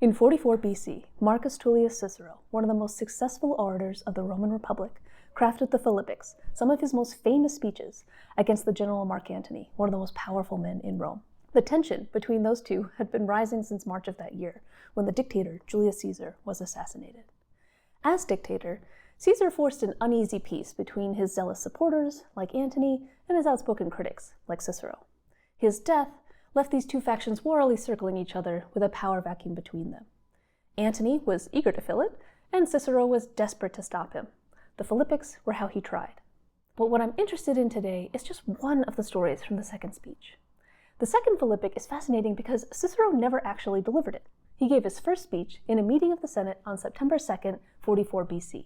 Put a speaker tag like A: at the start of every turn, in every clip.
A: In 44 BC, Marcus Tullius Cicero, one of the most successful orators of the Roman Republic, crafted the Philippics, some of his most famous speeches, against the general Mark Antony, one of the most powerful men in Rome. The tension between those two had been rising since March of that year, when the dictator Julius Caesar was assassinated. As dictator, Caesar forced an uneasy peace between his zealous supporters, like Antony, and his outspoken critics, like Cicero. His death left these two factions warily circling each other with a power vacuum between them. Antony was eager to fill it, and Cicero was desperate to stop him. The Philippics were how he tried. But what I'm interested in today is just one of the stories from the second speech. The second Philippic is fascinating because Cicero never actually delivered it. He gave his first speech in a meeting of the Senate on September 2nd, 44 BC.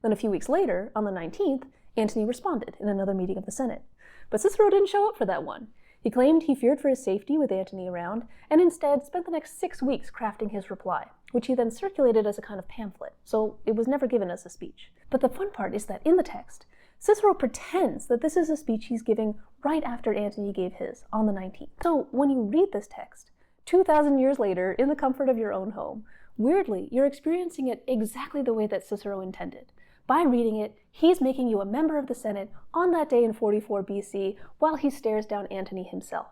A: Then a few weeks later, on the 19th, Antony responded in another meeting of the Senate. But Cicero didn't show up for that one. He claimed he feared for his safety with Antony around, and instead spent the next 6 weeks crafting his reply, which he then circulated as a kind of pamphlet, so it was never given as a speech. But the fun part is that in the text, Cicero pretends that this is a speech he's giving right after Antony gave his, on the 19th. So when you read this text, 2,000 years later, in the comfort of your own home, weirdly, you're experiencing it exactly the way that Cicero intended. By reading it, he's making you a member of the Senate on that day in 44 BC while he stares down Antony himself.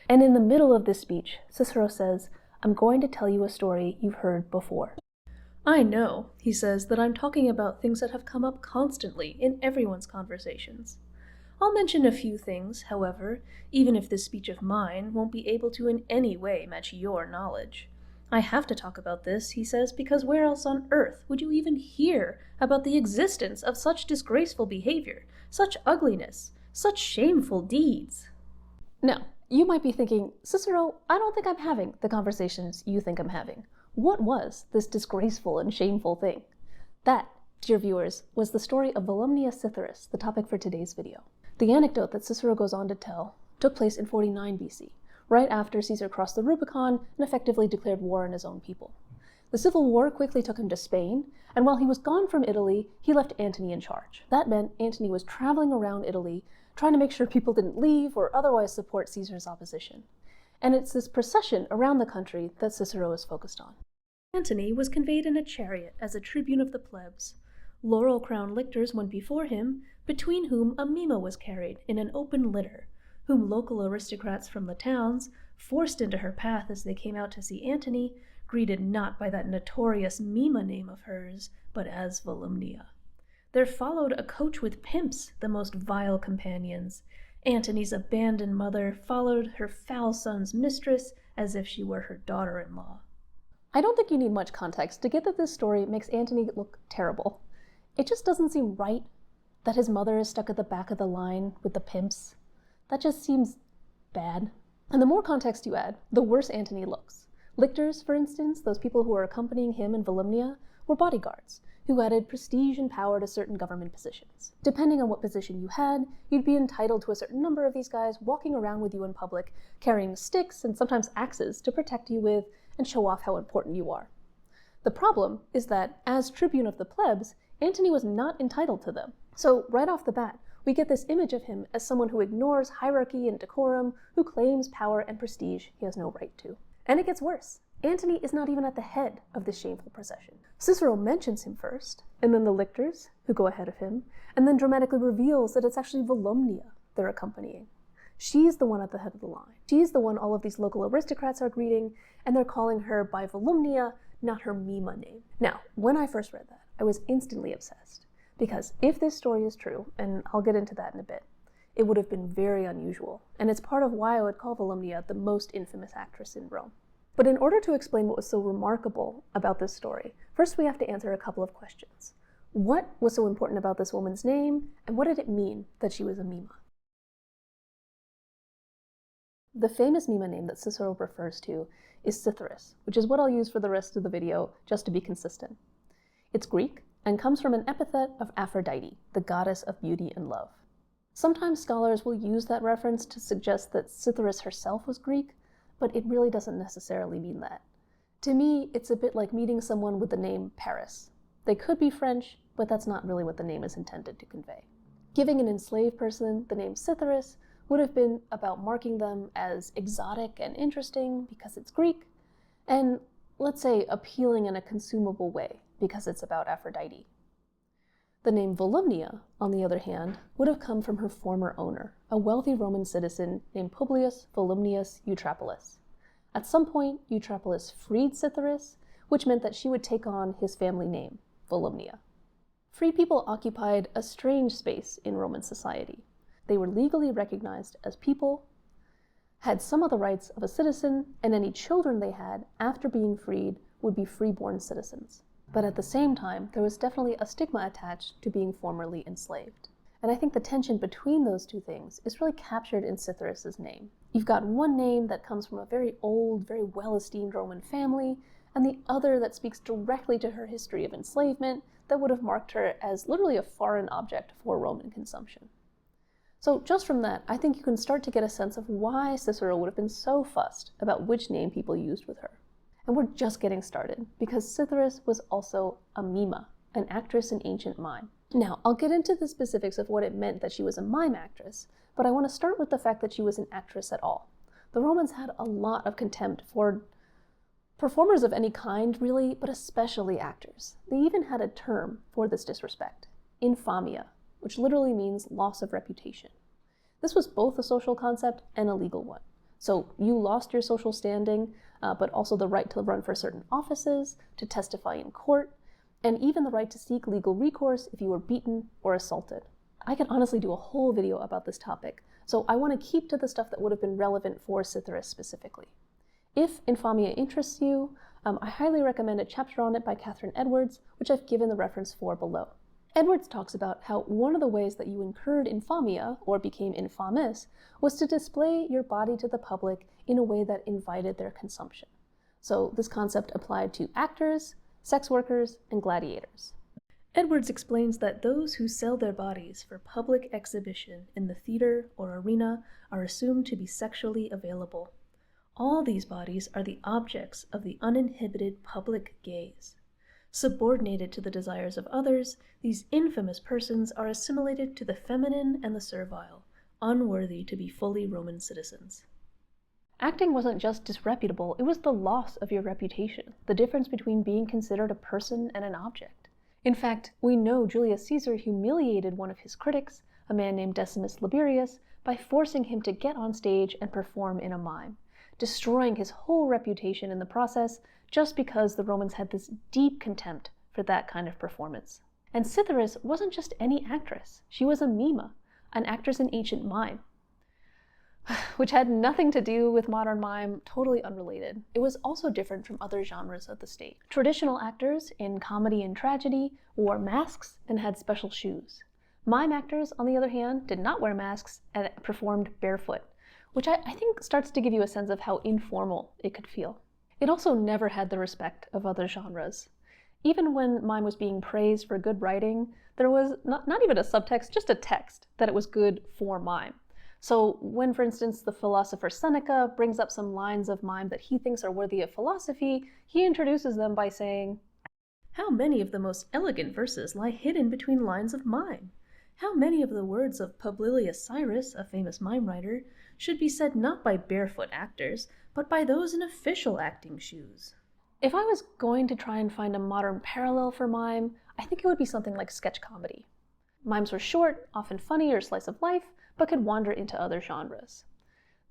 A: And in the middle of this speech, Cicero says, "I'm going to tell you a story you've heard before." I know, he says, that I'm talking about things that have come up constantly in everyone's conversations. I'll mention a few things, however, even if this speech of mine won't be able to in any way match your knowledge. I have to talk about this, he says, because where else on earth would you even hear about the existence of such disgraceful behavior, such ugliness, such shameful deeds? Now, you might be thinking, Cicero, I don't think I'm having the conversations you think I'm having. What was this disgraceful and shameful thing? That, dear viewers, was the story of Volumnia Cytheris, the topic for today's video. The anecdote that Cicero goes on to tell took place in 49 BC. Right after Caesar crossed the Rubicon and effectively declared war on his own people. The civil war quickly took him to Spain, and while he was gone from Italy, he left Antony in charge. That meant Antony was traveling around Italy, trying to make sure people didn't leave or otherwise support Caesar's opposition. And it's this procession around the country that Cicero is focused on. Antony was conveyed in a chariot as a tribune of the plebs. Laurel-crowned lictors went before him, between whom a mima was carried in an open litter, whom local aristocrats from the towns, forced into her path as they came out to see Antony, greeted not by that notorious mima name of hers, but as Volumnia. There followed a coach with pimps, the most vile companions. Antony's abandoned mother followed her foul son's mistress as if she were her daughter-in-law. I don't think you need much context to get that this story makes Antony look terrible. It just doesn't seem right that his mother is stuck at the back of the line with the pimps. That just seems bad. And the more context you add, the worse Antony looks. Lictors, for instance, those people who were accompanying him in Volumnia, were bodyguards, who added prestige and power to certain government positions. Depending on what position you had, you'd be entitled to a certain number of these guys walking around with you in public, carrying sticks and sometimes axes to protect you with and show off how important you are. The problem is that, as tribune of the plebs, Antony was not entitled to them. So, right off the bat, we get this image of him as someone who ignores hierarchy and decorum, who claims power and prestige he has no right to. And it gets worse. Antony is not even at the head of this shameful procession. Cicero mentions him first, and then the lictors, who go ahead of him, and then dramatically reveals that it's actually Volumnia they're accompanying. She's the one at the head of the line. She's the one all of these local aristocrats are greeting, and they're calling her by Volumnia, not her mima name. Now, when I first read that, I was instantly obsessed. Because if this story is true, and I'll get into that in a bit, it would have been very unusual, and it's part of why I would call Volumnia the most infamous actress in Rome. But in order to explain what was so remarkable about this story, first we have to answer a couple of questions. What was so important about this woman's name, and what did it mean that she was a mima? The famous mima name that Cicero refers to is Cytheris, which is what I'll use for the rest of the video, just to be consistent. It's Greek, and comes from an epithet of Aphrodite, the goddess of beauty and love. Sometimes scholars will use that reference to suggest that Cytheris herself was Greek, but it really doesn't necessarily mean that. To me, it's a bit like meeting someone with the name Paris. They could be French, but that's not really what the name is intended to convey. Giving an enslaved person the name Cytheris would have been about marking them as exotic and interesting because it's Greek, and let's say, appealing in a consumable way because it's about Aphrodite. The name Volumnia, on the other hand, would have come from her former owner, a wealthy Roman citizen named Publius Volumnius Eutrapelis. At some point, Eutrapelis freed Cytheris, which meant that she would take on his family name, Volumnia. Freed people occupied a strange space in Roman society. They were legally recognized as people, had some of the rights of a citizen, and any children they had after being freed would be freeborn citizens. But at the same time, there was definitely a stigma attached to being formerly enslaved. And I think the tension between those two things is really captured in Cytheris' name. You've got one name that comes from a very old, very well-esteemed Roman family, and the other that speaks directly to her history of enslavement that would have marked her as literally a foreign object for Roman consumption. So just from that, I think you can start to get a sense of why Cicero would have been so fussed about which name people used with her. And we're just getting started, because Cytheris was also a mima, an actress in ancient mime. Now, I'll get into the specifics of what it meant that she was a mime actress, but I want to start with the fact that she was an actress at all. The Romans had a lot of contempt for performers of any kind, really, but especially actors. They even had a term for this disrespect, infamia, which literally means loss of reputation. This was both a social concept and a legal one. So you lost your social standing, but also the right to run for certain offices, to testify in court, and even the right to seek legal recourse if you were beaten or assaulted. I could honestly do a whole video about this topic, so I want to keep to the stuff that would have been relevant for Cytheris specifically. If infamia interests you, I highly recommend a chapter on it by Catharine Edwards, which I've given the reference for below. Edwards talks about how one of the ways that you incurred infamia, or became infamous, was to display your body to the public in a way that invited their consumption. So this concept applied to actors, sex workers, and gladiators. Edwards explains that those who sell their bodies for public exhibition in the theater or arena are assumed to be sexually available. All these bodies are the objects of the uninhibited public gaze. Subordinated to the desires of others, these infamous persons are assimilated to the feminine and the servile, unworthy to be fully Roman citizens. Acting wasn't just disreputable, it was the loss of your reputation, the difference between being considered a person and an object. In fact, we know Julius Caesar humiliated one of his critics, a man named Decimus Liberius, by forcing him to get on stage and perform in a mime, destroying his whole reputation in the process just because the Romans had this deep contempt for that kind of performance. And Cytheris wasn't just any actress. She was a mima, an actress in ancient mime, which had nothing to do with modern mime, totally unrelated. It was also different from other genres of the stage. Traditional actors in comedy and tragedy wore masks and had special shoes. Mime actors, on the other hand, did not wear masks and performed barefoot, which I think starts to give you a sense of how informal it could feel. It also never had the respect of other genres. Even when mime was being praised for good writing, there was not even a subtext, just a text that it was good for mime. So when, for instance, the philosopher Seneca brings up some lines of mime that he thinks are worthy of philosophy, he introduces them by saying, "How many of the most elegant verses lie hidden between lines of mime? How many of the words of Publilius Cyrus, a famous mime writer, should be said not by barefoot actors, but by those in official acting shoes?" If I was going to try and find a modern parallel for mime, I think it would be something like sketch comedy. Mimes were short, often funny or slice of life, but could wander into other genres.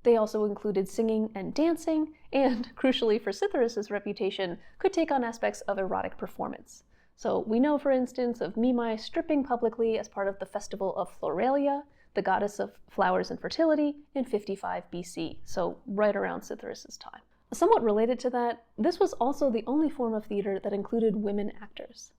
A: They also included singing and dancing, and, crucially for Cytheris' reputation, could take on aspects of erotic performance. So we know, for instance, of mimae stripping publicly as part of the festival of Floralia, the goddess of flowers and fertility, in 55 BC, so right around Cytheris' time. Somewhat related to that, this was also the only form of theater that included women actors.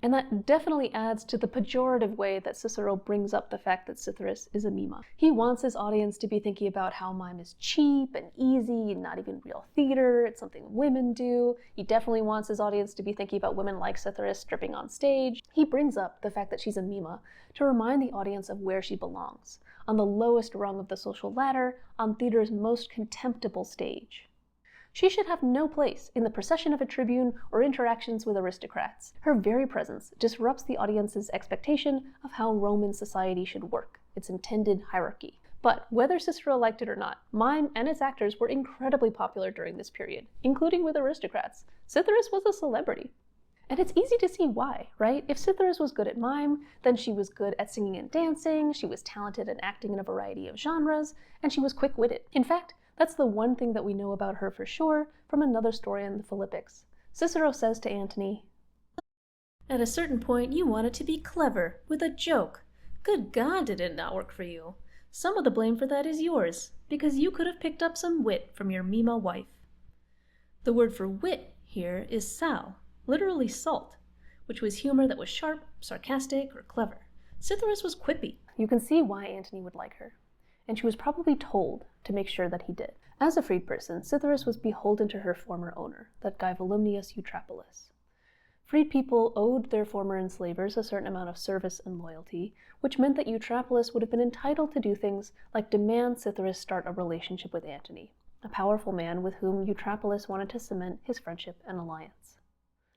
A: And that definitely adds to the pejorative way that Cicero brings up the fact that Cytheris is a mima. He wants his audience to be thinking about how mime is cheap and easy and not even real theater, it's something women do. He definitely wants his audience to be thinking about women like Cytheris stripping on stage. He brings up the fact that she's a mima to remind the audience of where she belongs, on the lowest rung of the social ladder, on theater's most contemptible stage. She should have no place in the procession of a tribune or interactions with aristocrats. Her very presence disrupts the audience's expectation of how Roman society should work, its intended hierarchy. But whether Cicero liked it or not, mime and its actors were incredibly popular during this period, including with aristocrats. Cytheris was a celebrity. And it's easy to see why, right? If Cytheris was good at mime, then she was good at singing and dancing, she was talented at acting in a variety of genres, and she was quick-witted. In fact, that's the one thing that we know about her for sure from another story in the Philippics. Cicero says to Antony, "At a certain point you wanted to be clever, with a joke. Good God, did it not work for you? Some of the blame for that is yours, because you could have picked up some wit from your Mima wife." The word for wit here is sal, literally salt, which was humor that was sharp, sarcastic, or clever. Cytheris was quippy. You can see why Antony would like her, and she was probably told to make sure that he did. As a freed person, Cytheris was beholden to her former owner, that guy Volumnius Eutrapelis. Freed people owed their former enslavers a certain amount of service and loyalty, which meant that Eutrapelis would have been entitled to do things like demand Cytheris start a relationship with Antony, a powerful man with whom Eutrapelis wanted to cement his friendship and alliance.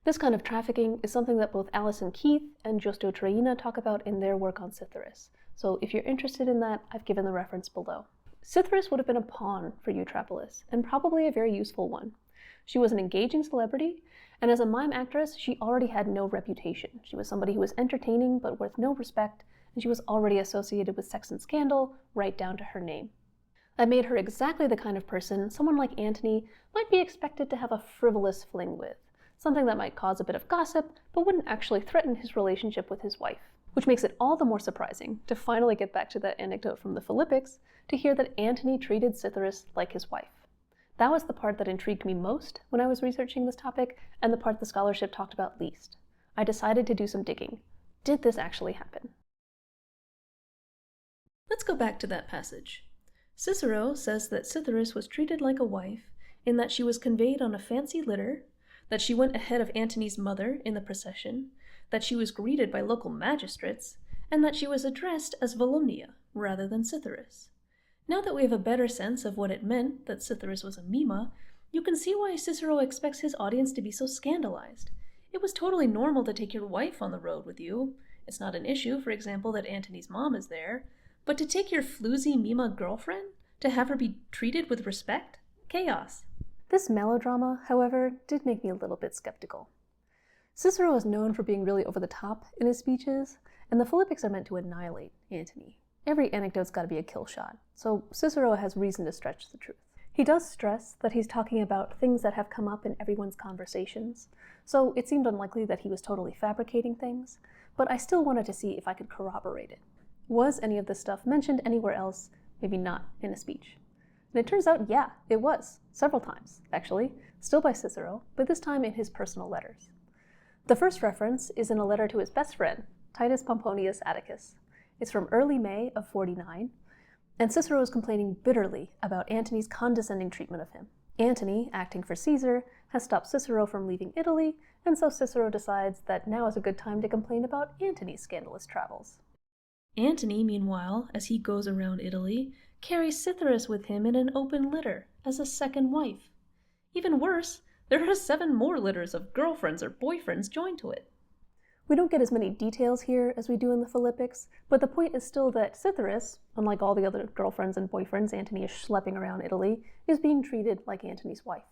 A: This kind of trafficking is something that both Alison Keith and Giusto Traina talk about in their work on Cytheris, so if you're interested in that, I've given the reference below. Cytheris would have been a pawn for Eutrapelis, and probably a very useful one. She was an engaging celebrity, and as a mime actress, she already had no reputation. She was somebody who was entertaining but worth no respect, and she was already associated with sex and scandal, right down to her name. That made her exactly the kind of person someone like Antony might be expected to have a frivolous fling with, something that might cause a bit of gossip, but wouldn't actually threaten his relationship with his wife. Which makes it all the more surprising, to finally get back to that anecdote from the Philippics, to hear that Antony treated Cytheris like his wife. That was the part that intrigued me most when I was researching this topic, and the part the scholarship talked about least. I decided to do some digging. Did this actually happen? Let's go back to that passage. Cicero says that Cytheris was treated like a wife, in that she was conveyed on a fancy litter, that she went ahead of Antony's mother in the procession, that she was greeted by local magistrates, and that she was addressed as Volumnia rather than Cytheris. Now that we have a better sense of what it meant that Cytheris was a Mima, you can see why Cicero expects his audience to be so scandalized. It was totally normal to take your wife on the road with you. It's not an issue, for example, that Antony's mom is there. But to take your floozy Mima girlfriend, to have her be treated with respect? Chaos. This melodrama, however, did make me a little bit skeptical. Cicero is known for being really over the top in his speeches, and the Philippics are meant to annihilate Antony. Every anecdote's got to be a kill shot, so Cicero has reason to stretch the truth. He does stress that he's talking about things that have come up in everyone's conversations, so it seemed unlikely that he was totally fabricating things, but I still wanted to see if I could corroborate it. Was any of this stuff mentioned anywhere else? Maybe not in a speech. And it turns out, yeah, it was. Several times, actually. Still by Cicero, but this time in his personal letters. The first reference is in a letter to his best friend, Titus Pomponius Atticus. It's from early May of 49, and Cicero is complaining bitterly about Antony's condescending treatment of him. Antony, acting for Caesar, has stopped Cicero from leaving Italy, and so Cicero decides that now is a good time to complain about Antony's scandalous travels. Antony, meanwhile, as he goes around Italy, carries Cytheris with him in an open litter as a second wife. Even worse, there are 7 more litters of girlfriends or boyfriends joined to it. We don't get as many details here as we do in the Philippics, but the point is still that Cytheris, unlike all the other girlfriends and boyfriends Antony is schlepping around Italy, is being treated like Antony's wife.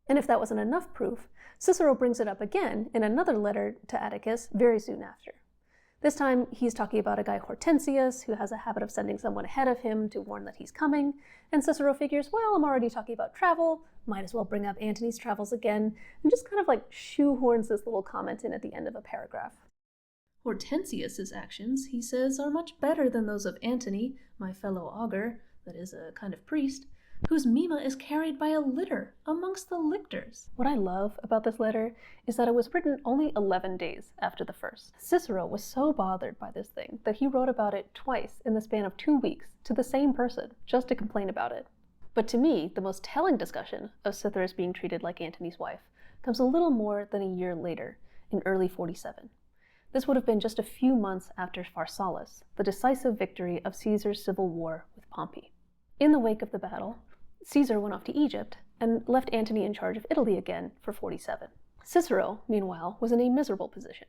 A: And if that wasn't enough proof, Cicero brings it up again in another letter to Atticus very soon after. This time, he's talking about a guy Hortensius, who has a habit of sending someone ahead of him to warn that he's coming, and Cicero figures, well, I'm already talking about travel, might as well bring up Antony's travels again, and just kind of like shoehorns this little comment in at the end of a paragraph. Hortensius's actions, he says, are much better than those of Antony, my fellow augur, that is a kind of priest, whose Mima is carried by a litter amongst the lictors. What I love about this letter is that it was written only 11 days after the first. Cicero was so bothered by this thing that he wrote about it twice in the span of 2 weeks to the same person, just to complain about it. But to me, the most telling discussion of Cytheris being treated like Antony's wife comes a little more than a year later, in early 47. This would have been just a few months after Pharsalus, the decisive victory of Caesar's civil war with Pompey. In the wake of the battle, Caesar went off to Egypt and left Antony in charge of Italy again for 47. Cicero, meanwhile, was in a miserable position.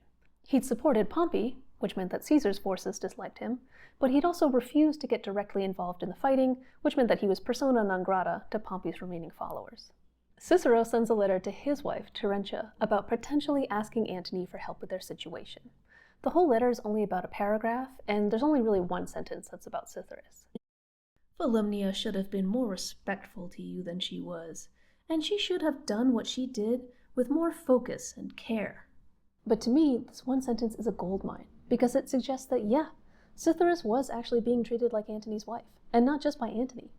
A: He'd supported Pompey, which meant that Caesar's forces disliked him, but he'd also refused to get directly involved in the fighting, which meant that he was persona non grata to Pompey's remaining followers. Cicero sends a letter to his wife, Terentia, about potentially asking Antony for help with their situation. The whole letter is only about a paragraph, and there's only really one sentence that's about Cytheris. Volumnia should have been more respectful to you than she was, and she should have done what she did with more focus and care. But to me, this one sentence is a goldmine, because it suggests that, yeah, Cytheris was actually being treated like Antony's wife, and not just by Antony.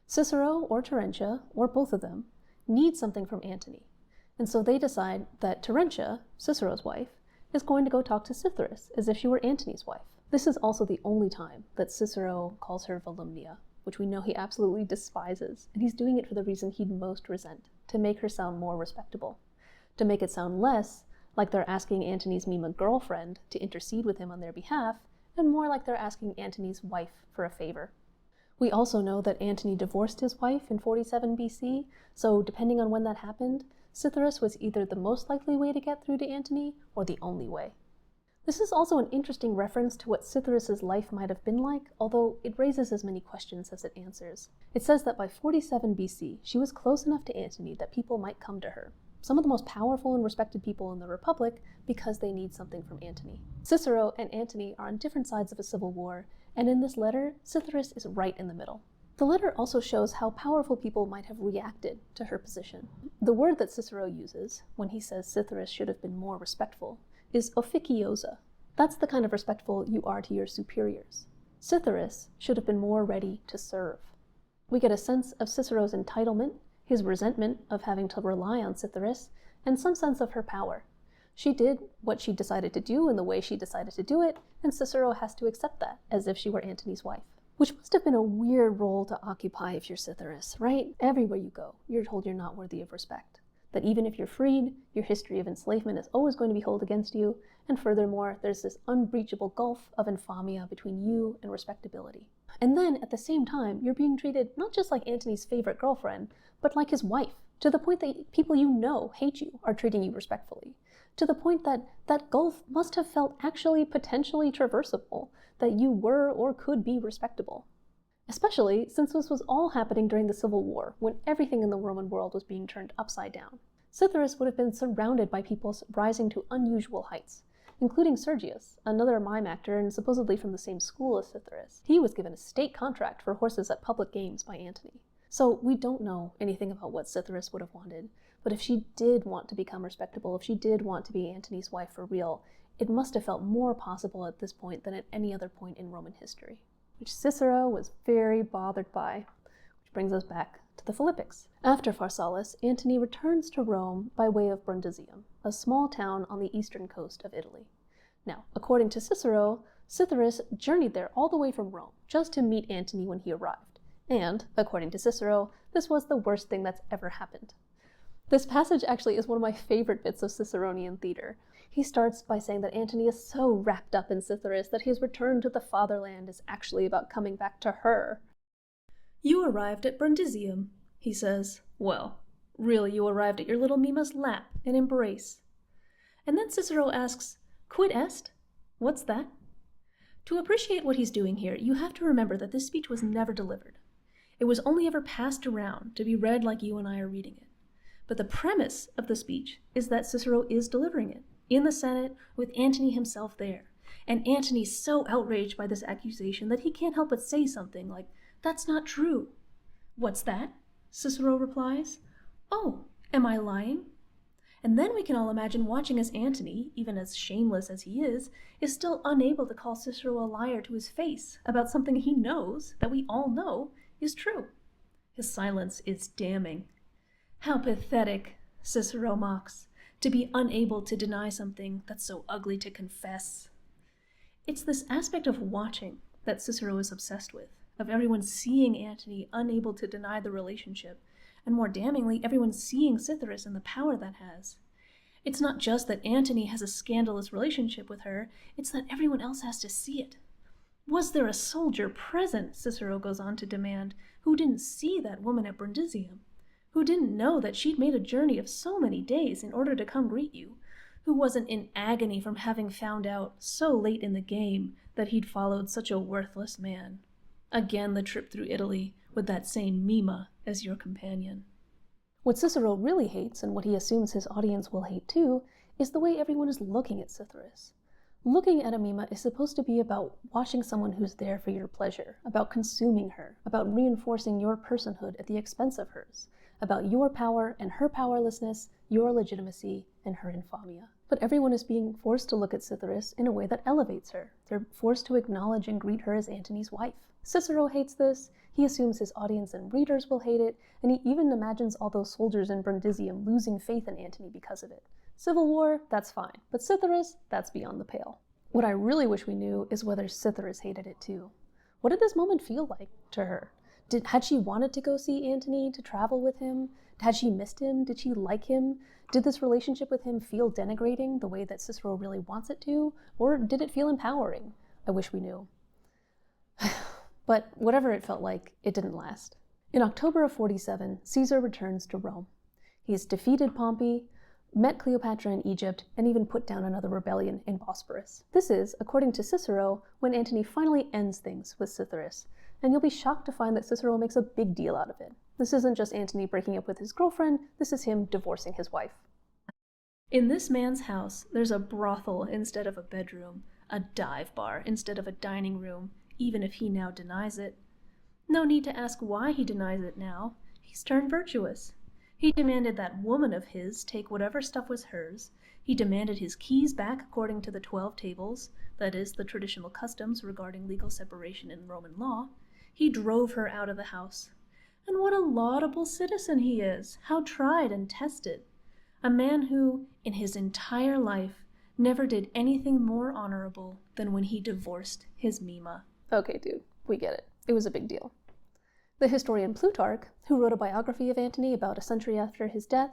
A: Cicero or Terentia, or both of them, need something from Antony, and so they decide that Terentia, Cicero's wife, is going to go talk to Cytheris as if she were Antony's wife. This is also the only time that Cicero calls her Volumnia, which we know he absolutely despises, and he's doing it for the reason he'd most resent, to make her sound more respectable, to make it sound less like they're asking Antony's meme girlfriend to intercede with him on their behalf, and more like they're asking Antony's wife for a favor. We also know that Antony divorced his wife in 47 BC, so depending on when that happened, Cytheris was either the most likely way to get through to Antony, or the only way. This is also an interesting reference to what Cytheris' life might have been like, although it raises as many questions as it answers. It says that by 47 BC, she was close enough to Antony that people might come to her, some of the most powerful and respected people in the Republic, because they need something from Antony. Cicero and Antony are on different sides of a civil war, and in this letter, Cytheris is right in the middle. The letter also shows how powerful people might have reacted to her position. The word that Cicero uses, when he says Cytheris should have been more respectful, is officiosa. That's the kind of respectful you are to your superiors. Cytheris should have been more ready to serve. We get a sense of Cicero's entitlement, his resentment of having to rely on Cytheris, and some sense of her power. She did what she decided to do in the way she decided to do it, and Cicero has to accept that, as if she were Antony's wife. Which must have been a weird role to occupy if you're Cytheris, right? Everywhere you go, you're told you're not worthy of respect. That even if you're freed, your history of enslavement is always going to be held against you, and furthermore, there's this unbreachable gulf of infamia between you and respectability. And then, at the same time, you're being treated not just like Antony's favorite girlfriend, but like his wife, to the point that people you know hate you are treating you respectfully, to the point that that gulf must have felt actually potentially traversable, that you were or could be respectable. Especially since this was all happening during the Civil War, when everything in the Roman world was being turned upside down. Cytheris would have been surrounded by people rising to unusual heights, including Sergius, another mime actor and supposedly from the same school as Cytheris. He was given a state contract for horses at public games by Antony. So we don't know anything about what Cytheris would have wanted, but if she did want to become respectable, if she did want to be Antony's wife for real, it must have felt more possible at this point than at any other point in Roman history, which Cicero was very bothered by, which brings us back to the Philippics. After Pharsalus, Antony returns to Rome by way of Brundisium, a small town on the eastern coast of Italy. Now, according to Cicero, Cytheris journeyed there all the way from Rome just to meet Antony when he arrived, and, according to Cicero, this was the worst thing that's ever happened. This passage actually is one of my favorite bits of Ciceronian theater. He starts by saying that Antony is so wrapped up in Cytheris that his return to the fatherland is actually about coming back to her. "You arrived at Brundisium," he says. "Well, really you arrived at your little Mima's lap and embrace." And then Cicero asks, "Quid est?" What's that? To appreciate what he's doing here, you have to remember that this speech was never delivered. It was only ever passed around to be read like you and I are reading it. But the premise of the speech is that Cicero is delivering it, in the Senate, with Antony himself there. And Antony's so outraged by this accusation that he can't help but say something like, "That's not true." "What's that?" Cicero replies. "Oh, am I lying?" And then we can all imagine watching as Antony, even as shameless as he is still unable to call Cicero a liar to his face about something he knows, that we all know, is true. His silence is damning. "How pathetic," Cicero mocks, "to be unable to deny something that's so ugly to confess." It's this aspect of watching that Cicero is obsessed with, of everyone seeing Antony unable to deny the relationship, and more damningly, everyone seeing Cytheris and the power that has. It's not just that Antony has a scandalous relationship with her, it's that everyone else has to see it. Was there a soldier present, Cicero goes on to demand, who didn't see that woman at Brundisium? Who didn't know that she'd made a journey of so many days in order to come greet you? who wasn't in agony from having found out so late in the game that he'd followed such a worthless man. Again the trip through Italy with that same Mima as your companion. What Cicero really hates, and what he assumes his audience will hate too, is the way everyone is looking at Cytheris. Looking at a Mima is supposed to be about watching someone who's there for your pleasure, about consuming her, about reinforcing your personhood at the expense of hers, about your power and her powerlessness, your legitimacy and her infamia. But everyone is being forced to look at Cytheris in a way that elevates her. They're forced to acknowledge and greet her as Antony's wife. Cicero hates this, he assumes his audience and readers will hate it, and he even imagines all those soldiers in Brundisium losing faith in Antony because of it. Civil war, that's fine, but Cytheris, that's beyond the pale. What I really wish we knew is whether Cytheris hated it too. What did this moment feel like to her? Had she wanted to go see Antony, to travel with him? Had she missed him? Did she like him? Did this relationship with him feel denigrating the way that Cicero really wants it to? Or did it feel empowering? I wish we knew. But whatever it felt like, it didn't last. In October of 47, Caesar returns to Rome. He's defeated Pompey, met Cleopatra in Egypt, and even put down another rebellion in Bosporus. This is, according to Cicero, when Antony finally ends things with Cytheris, and you'll be shocked to find that Cicero makes a big deal out of it. This isn't just Antony breaking up with his girlfriend, this is him divorcing his wife. In this man's house, there's a brothel instead of a bedroom, a dive bar instead of a dining room, even if he now denies it. No need to ask why he denies it now. He's turned virtuous. He demanded that woman of his take whatever stuff was hers. He demanded his keys back according to the 12 tables, that is, the traditional customs regarding legal separation in Roman law. He drove her out of the house. And what a laudable citizen he is, how tried and tested. A man who, in his entire life, never did anything more honorable than when he divorced his Mima. Okay, dude, we get it. It was a big deal. The historian Plutarch, who wrote a biography of Antony about a century after his death,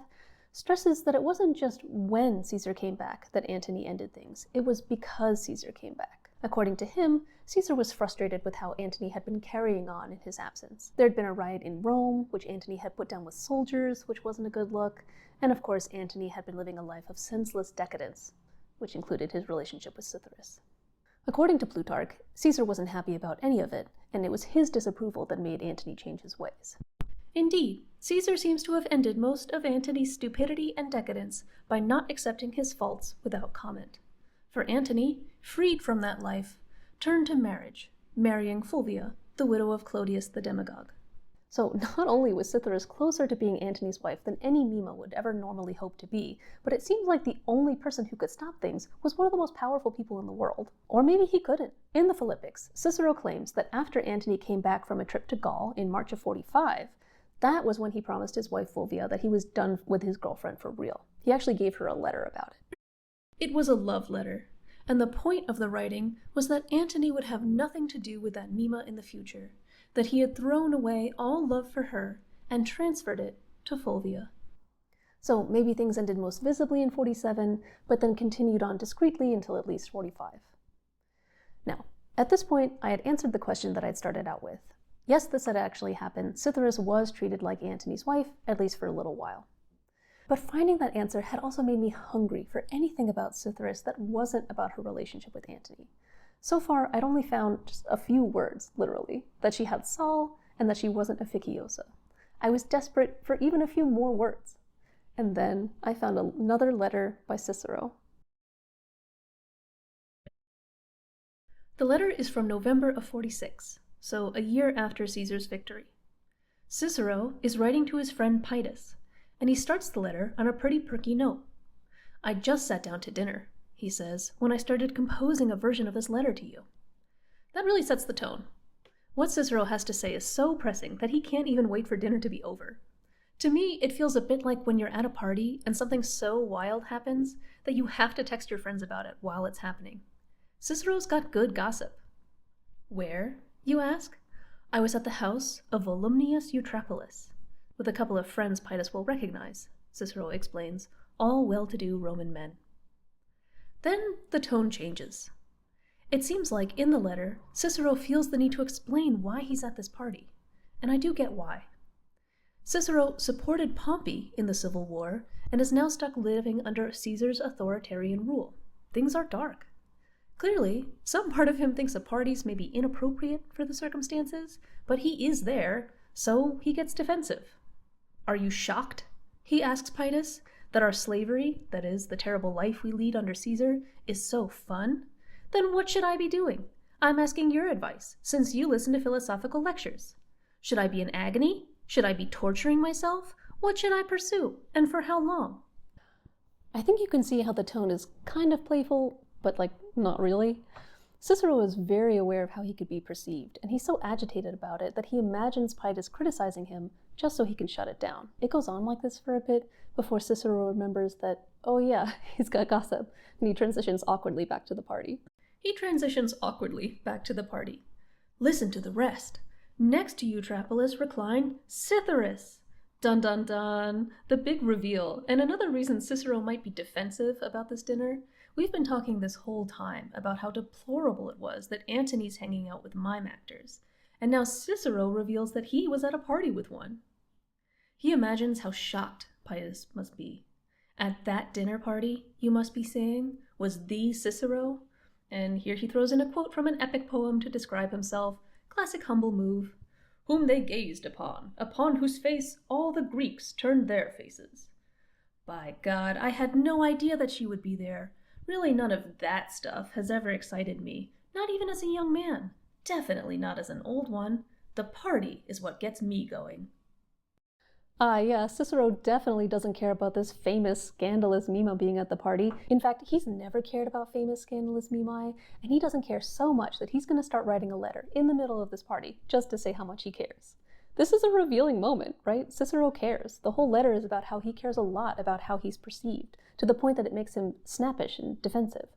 A: stresses that it wasn't just when Caesar came back that Antony ended things, it was because Caesar came back. According to him, Caesar was frustrated with how Antony had been carrying on in his absence. There had been a riot in Rome, which Antony had put down with soldiers, which wasn't a good look, and of course Antony had been living a life of senseless decadence, which included his relationship with Cytheris. According to Plutarch, Caesar wasn't happy about any of it, and it was his disapproval that made Antony change his ways. Indeed, Caesar seems to have ended most of Antony's stupidity and decadence by not accepting his faults without comment. For Antony, freed from that life, turned to marriage, marrying Fulvia, the widow of Clodius the demagogue. So not only was Cytheris closer to being Antony's wife than any Mima would ever normally hope to be, but it seems like the only person who could stop things was one of the most powerful people in the world. Or maybe he couldn't. In the Philippics, Cicero claims that after Antony came back from a trip to Gaul in March of 45, that was when he promised his wife Fulvia that he was done with his girlfriend for real. He actually gave her a letter about it. It was a love letter, and the point of the writing was that Antony would have nothing to do with that Mima in the future, that he had thrown away all love for her and transferred it to Fulvia. So maybe things ended most visibly in 47, but then continued on discreetly until at least 45. Now, at this point, I had answered the question that I'd started out with. Yes, this had actually happened. Cytheris was treated like Antony's wife, at least for a little while. But finding that answer had also made me hungry for anything about Cytheris that wasn't about her relationship with Antony. So far, I'd only found just a few words, literally, that she had Saul and that she wasn't Officiosa. I was desperate for even a few more words. And then I found another letter by Cicero. The letter is from November of 46, so a year after Caesar's victory. Cicero is writing to his friend Paetus, and he starts the letter on a pretty perky note. "I just sat down to dinner," he says, "when I started composing a version of this letter to you." That really sets the tone. What Cicero has to say is so pressing that he can't even wait for dinner to be over. To me, it feels a bit like when you're at a party and something so wild happens that you have to text your friends about it while it's happening. Cicero's got good gossip. Where, you ask? I was at the house of Volumnius Eutraculus, with a couple of friends Paetus will recognize, Cicero explains, all well-to-do Roman men. Then the tone changes. It seems like in the letter, Cicero feels the need to explain why he's at this party, and I do get why. Cicero supported Pompey in the Civil War and is now stuck living under Caesar's authoritarian rule. Things are dark. Clearly, some part of him thinks the parties may be inappropriate for the circumstances, but he is there, so he gets defensive. "Are you shocked," he asks Paetus, "that our slavery, that is, the terrible life we lead under Caesar, is so fun? Then what should I be doing? I'm asking your advice, since you listen to philosophical lectures. Should I be in agony? Should I be torturing myself? What should I pursue, and for how long?" I think you can see how the tone is kind of playful, but not really. Cicero is very aware of how he could be perceived, and he's so agitated about it that he imagines Paetus criticizing him just so he can shut it down. It goes on like this for a bit before Cicero remembers that, oh yeah, he's got gossip, and he transitions awkwardly back to the party. "Listen to the rest. Next to Eutropolis reclined Cytheris." Dun dun dun! The big reveal, and another reason Cicero might be defensive about this dinner. We've been talking this whole time about how deplorable it was that Antony's hanging out with mime actors, and now Cicero reveals that he was at a party with one. He imagines how shocked Paetus must be. At that dinner party, you must be saying, was the Cicero? And here he throws in a quote from an epic poem to describe himself, classic humble move. "Whom they gazed upon whose face all the Greeks turned their faces." By God, I had no idea that she would be there. Really, none of that stuff has ever excited me, not even as a young man. Definitely not as an old one. The party is what gets me going. Yeah, Cicero definitely doesn't care about this famous Scandalous Mime being at the party. In fact, he's never cared about famous Scandalous Mime, and he doesn't care so much that he's going to start writing a letter in the middle of this party just to say how much he cares. This is a revealing moment, right? Cicero cares. The whole letter is about how he cares a lot about how he's perceived, to the point that it makes him snappish and defensive.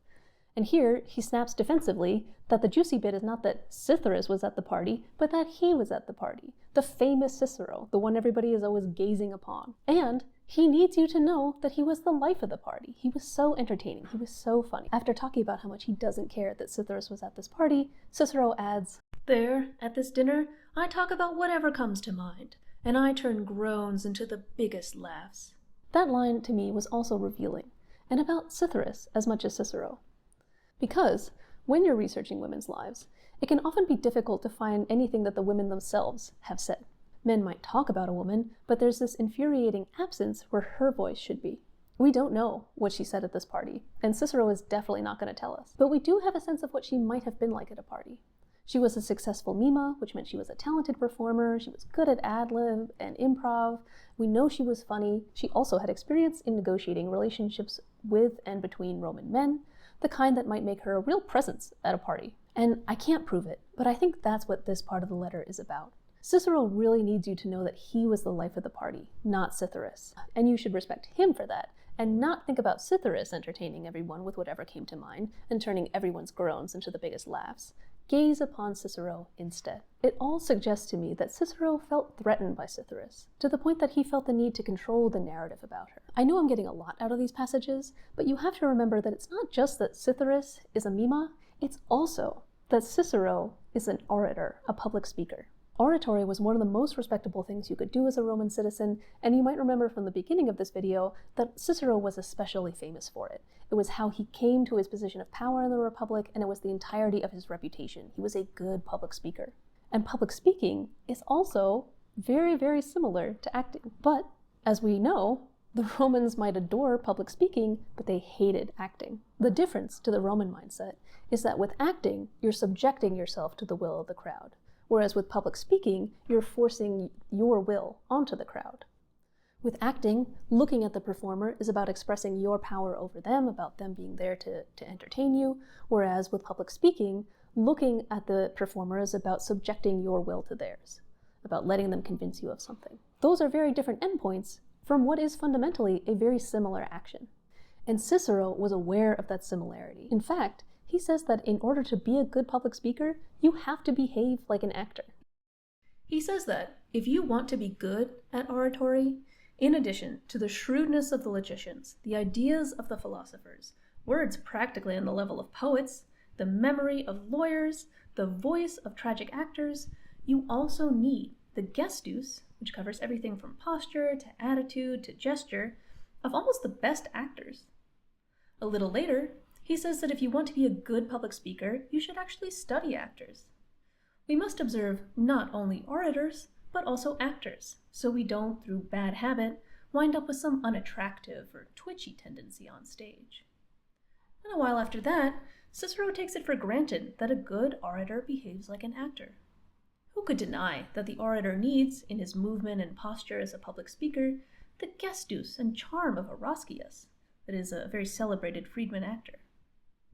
A: And here, he snaps defensively that the juicy bit is not that Cytheris was at the party, but that he was at the party. The famous Cicero, the one everybody is always gazing upon. And he needs you to know that he was the life of the party. He was so entertaining. He was so funny. After talking about how much he doesn't care that Cytheris was at this party, Cicero adds, "There, at this dinner, I talk about whatever comes to mind, and I turn groans into the biggest laughs." That line, to me, was also revealing, and about Cytheris as much as Cicero. Because, when you're researching women's lives, it can often be difficult to find anything that the women themselves have said. Men might talk about a woman, but there's this infuriating absence where her voice should be. We don't know what she said at this party, and Cicero is definitely not going to tell us. But we do have a sense of what she might have been like at a party. She was a successful mime, which meant she was a talented performer. She was good at ad-lib and improv. We know she was funny. She also had experience in negotiating relationships with and between Roman men, the kind that might make her a real presence at a party. And I can't prove it, but I think that's what this part of the letter is about. Cicero really needs you to know that he was the life of the party, not Cytheris. And you should respect him for that, and not think about Cytheris entertaining everyone with whatever came to mind, and turning everyone's groans into the biggest laughs. Gaze upon Cicero instead. It all suggests to me that Cicero felt threatened by Cytheris, to the point that he felt the need to control the narrative about her. I know I'm getting a lot out of these passages, but you have to remember that it's not just that Cytheris is a mime, it's also that Cicero is an orator, a public speaker. Oratory was one of the most respectable things you could do as a Roman citizen, and you might remember from the beginning of this video that Cicero was especially famous for it. It was how he came to his position of power in the Republic, and it was the entirety of his reputation. He was a good public speaker. And public speaking is also very, very similar to acting. But, as we know, the Romans might adore public speaking, but they hated acting. The difference to the Roman mindset is that with acting, you're subjecting yourself to the will of the crowd. Whereas with public speaking, you're forcing your will onto the crowd. With acting, looking at the performer is about expressing your power over them, about them being there to entertain you, whereas with public speaking, looking at the performer is about subjecting your will to theirs, about letting them convince you of something. Those are very different endpoints from what is fundamentally a very similar action. And Cicero was aware of that similarity. In fact, he says that in order to be a good public speaker, you have to behave like an actor. He says that if you want to be good at oratory, in addition to the shrewdness of the logicians, the ideas of the philosophers, words practically on the level of poets, the memory of lawyers, the voice of tragic actors, you also need the gestus, which covers everything from posture to attitude to gesture, of almost the best actors. A little later, he says that if you want to be a good public speaker, you should actually study actors. We must observe not only orators, but also actors, so we don't, through bad habit, wind up with some unattractive or twitchy tendency on stage. And a while after that, Cicero takes it for granted that a good orator behaves like an actor. Who could deny that the orator needs, in his movement and posture as a public speaker, the gestus and charm of a Roscius, that is a very celebrated freedman actor?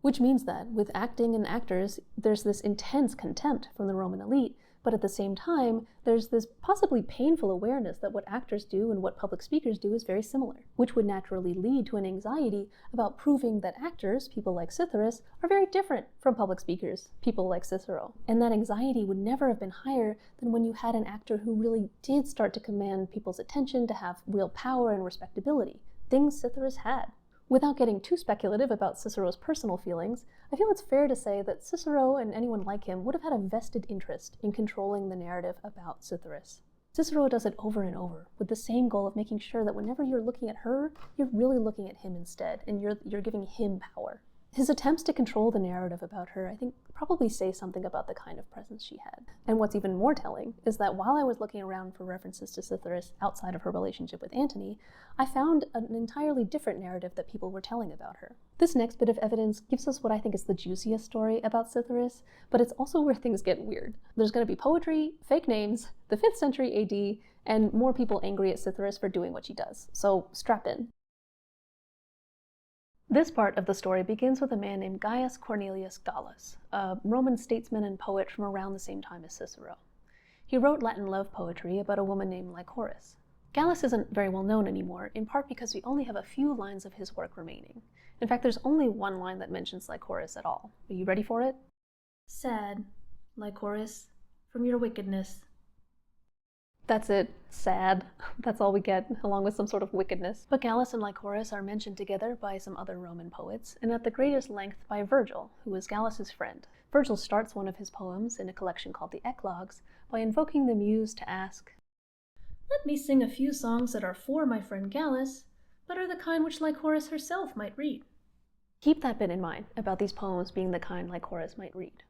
A: Which means that, with acting and actors, there's this intense contempt from the Roman elite, but at the same time, there's this possibly painful awareness that what actors do and what public speakers do is very similar, which would naturally lead to an anxiety about proving that actors, people like Cytheris, are very different from public speakers, people like Cicero. And that anxiety would never have been higher than when you had an actor who really did start to command people's attention, to have real power and respectability, things Cytheris had. Without getting too speculative about Cicero's personal feelings, I feel it's fair to say that Cicero and anyone like him would have had a vested interest in controlling the narrative about Cytheris. Cicero does it over and over, with the same goal of making sure that whenever you're looking at her, you're really looking at him instead, and you're giving him power. His attempts to control the narrative about her, I think, probably say something about the kind of presence she had. And what's even more telling is that while I was looking around for references to Cytheris outside of her relationship with Antony, I found an entirely different narrative that people were telling about her. This next bit of evidence gives us what I think is the juiciest story about Cytheris, but it's also where things get weird. There's going to be poetry, fake names, the 5th century AD, and more people angry at Cytheris for doing what she does. So strap in. This part of the story begins with a man named Gaius Cornelius Gallus, a Roman statesman and poet from around the same time as Cicero. He wrote Latin love poetry about a woman named Lycoris. Gallus isn't very well known anymore, in part because we only have a few lines of his work remaining. In fact, there's only one line that mentions Lycoris at all. Are you ready for it? Sad, Lycoris, from your wickedness. That's it. Sad. That's all we get, along with some sort of wickedness. But Gallus and Lycoris are mentioned together by some other Roman poets, and at the greatest length by Virgil, who was Gallus's friend. Virgil starts one of his poems in a collection called the Eclogues by invoking the muse to ask, "Let me sing a few songs that are for my friend Gallus, but are the kind which Lycoris herself might read." Keep that bit in mind about these poems being the kind Lycoris might read.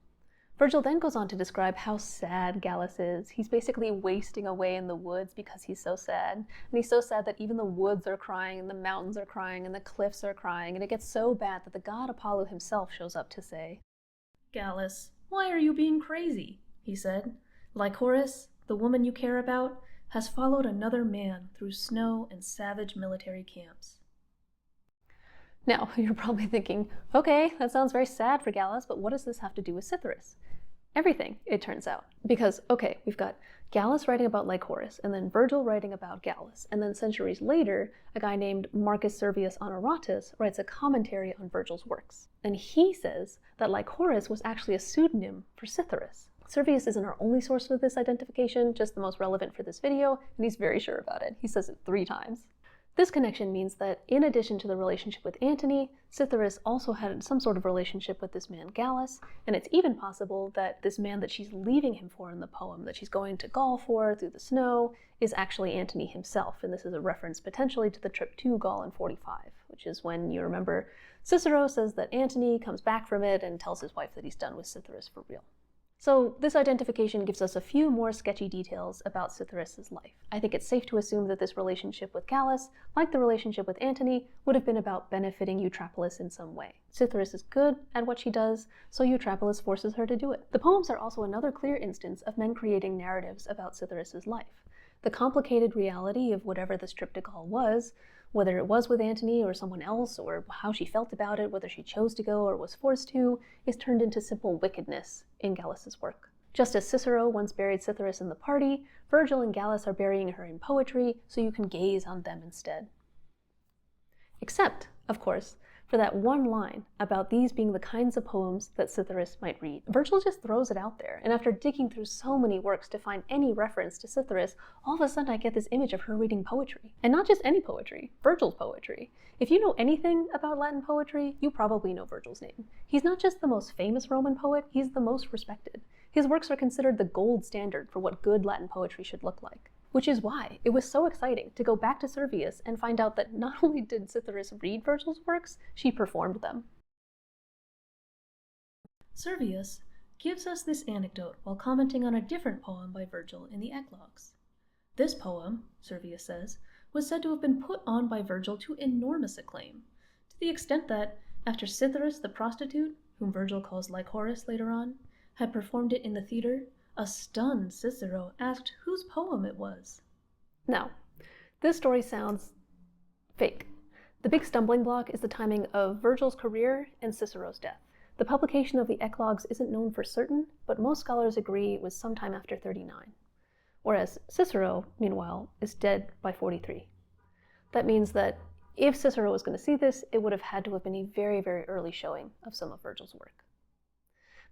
A: Virgil then goes on to describe how sad Gallus is. He's basically wasting away in the woods because he's so sad. And he's so sad that even the woods are crying, and the mountains are crying, and the cliffs are crying, and it gets so bad that the god Apollo himself shows up to say, "Gallus, why are you being crazy?" he said. "Lycoris, the woman you care about, has followed another man through snow and savage military camps." Now, you're probably thinking, okay, that sounds very sad for Gallus, but what does this have to do with Cytheris? Everything, it turns out. Because, okay, we've got Gallus writing about Lycoris, and then Virgil writing about Gallus, and then centuries later, a guy named Marcus Servius Honoratus writes a commentary on Virgil's works. And he says that Lycoris was actually a pseudonym for Cytheris. Servius isn't our only source for this identification, just the most relevant for this video, and he's very sure about it. He says it 3 times. This connection means that, in addition to the relationship with Antony, Cytheris also had some sort of relationship with this man Gallus, and it's even possible that this man that she's leaving him for in the poem, that she's going to Gaul for through the snow, is actually Antony himself, and this is a reference potentially to the trip to Gaul in 45, which is when, you remember, Cicero says that Antony comes back from it and tells his wife that he's done with Cytheris for real. So this identification gives us a few more sketchy details about Cytheris' life. I think it's safe to assume that this relationship with Gallus, like the relationship with Antony, would have been about benefiting Eutropolis in some way. Cytheris is good at what she does, so Eutropolis forces her to do it. The poems are also another clear instance of men creating narratives about Cytheris' life. The complicated reality of whatever this trip to Gaul was, whether it was with Antony or someone else, or how she felt about it, whether she chose to go or was forced to, is turned into simple wickedness in Gallus's work. Just as Cicero once buried Cytheris in the party, Virgil and Gallus are burying her in poetry, so you can gaze on them instead. Except, of course, for for that one line about these being the kinds of poems that Cytheris might read. Virgil just throws it out there, and after digging through so many works to find any reference to Cytheris, all of a sudden I get this image of her reading poetry. And not just any poetry, Virgil's poetry. If you know anything about Latin poetry, you probably know Virgil's name. He's not just the most famous Roman poet, he's the most respected. His works are considered the gold standard for what good Latin poetry should look like. Which is why it was so exciting to go back to Servius and find out that not only did Cytheris read Virgil's works, she performed them. Servius gives us this anecdote while commenting on a different poem by Virgil in the Eclogues. This poem, Servius says, was said to have been put on by Virgil to enormous acclaim, to the extent that, after Cytheris the prostitute, whom Virgil calls Lycoris later on, had performed it in the theater, a stunned Cicero asked whose poem it was. Now, this story sounds fake. The big stumbling block is the timing of Virgil's career and Cicero's death. The publication of the Eclogues isn't known for certain, but most scholars agree it was sometime after 39. Whereas Cicero, meanwhile, is dead by 43. That means that if Cicero was going to see this, it would have had to have been a very, very early showing of some of Virgil's work.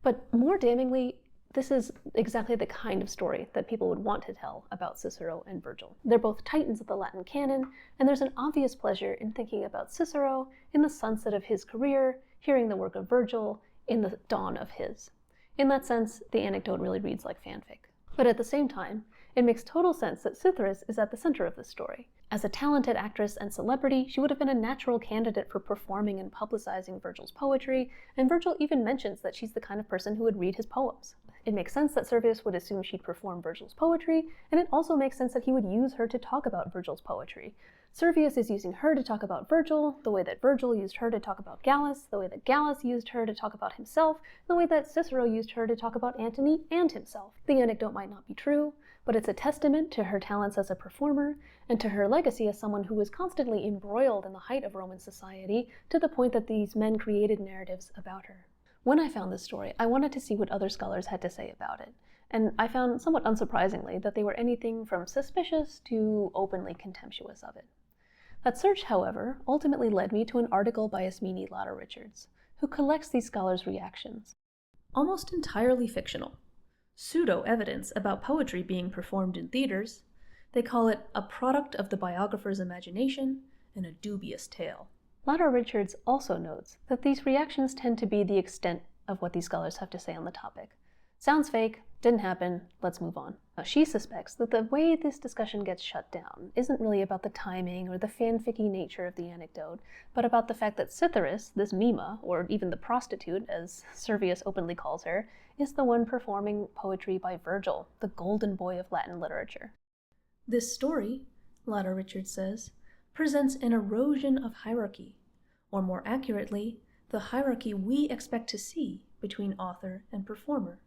A: But more damningly, this is exactly the kind of story that people would want to tell about Cicero and Virgil. They're both titans of the Latin canon, and there's an obvious pleasure in thinking about Cicero in the sunset of his career, hearing the work of Virgil in the dawn of his. In that sense, the anecdote really reads like fanfic. But at the same time, it makes total sense that Cytheris is at the center of this story. As a talented actress and celebrity, she would have been a natural candidate for performing and publicizing Virgil's poetry, and Virgil even mentions that she's the kind of person who would read his poems. It makes sense that Servius would assume she'd perform Virgil's poetry, and it also makes sense that he would use her to talk about Virgil's poetry. Servius is using her to talk about Virgil, the way that Virgil used her to talk about Gallus, the way that Gallus used her to talk about himself, the way that Cicero used her to talk about Antony and himself. The anecdote might not be true, but it's a testament to her talents as a performer, and to her legacy as someone who was constantly embroiled in the height of Roman society, to the point that these men created narratives about her. When I found this story, I wanted to see what other scholars had to say about it, and I found, somewhat unsurprisingly, that they were anything from suspicious to openly contemptuous of it. That search, however, ultimately led me to an article by Ismene Latta Richards, who collects these scholars' reactions. Almost entirely fictional. Pseudo-evidence about poetry being performed in theaters, they call it a product of the biographer's imagination and a dubious tale. Latta Richards also notes that these reactions tend to be the extent of what these scholars have to say on the topic. Sounds fake, didn't happen, let's move on. Now, she suspects that the way this discussion gets shut down isn't really about the timing or the fanficky nature of the anecdote, but about the fact that Cytheris, this Mima, or even the prostitute, as Servius openly calls her, is the one performing poetry by Virgil, the golden boy of Latin literature. This story, Latta Richards says, presents an erosion of hierarchy, or more accurately, the hierarchy we expect to see between author and performer,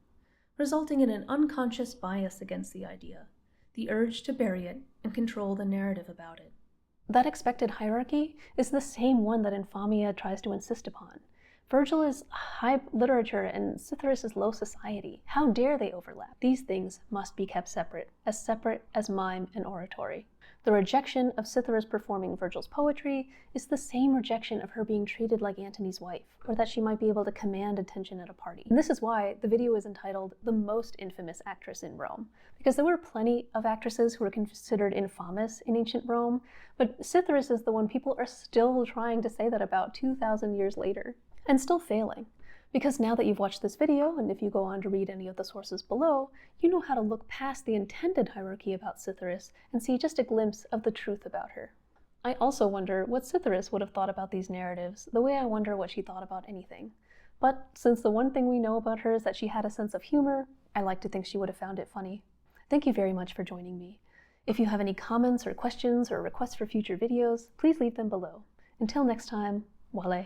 A: resulting in an unconscious bias against the idea, the urge to bury it and control the narrative about it. That expected hierarchy is the same one that Infamia tries to insist upon. Virgil is high literature and Cytheris is low society. How dare they overlap? These things must be kept separate as mime and oratory. The rejection of Cytheris performing Virgil's poetry is the same rejection of her being treated like Antony's wife, or that she might be able to command attention at a party. And this is why the video is entitled The Most Infamous Actress in Rome, because there were plenty of actresses who were considered infamous in ancient Rome, but Cytheris is the one people are still trying to say that about 2,000 years later, and still failing. Because now that you've watched this video, and if you go on to read any of the sources below, you know how to look past the intended hierarchy about Cytheris and see just a glimpse of the truth about her. I also wonder what Cytheris would have thought about these narratives, the way I wonder what she thought about anything. But since the one thing we know about her is that she had a sense of humor, I like to think she would have found it funny. Thank you very much for joining me. If you have any comments or questions or requests for future videos, please leave them below. Until next time, Wale.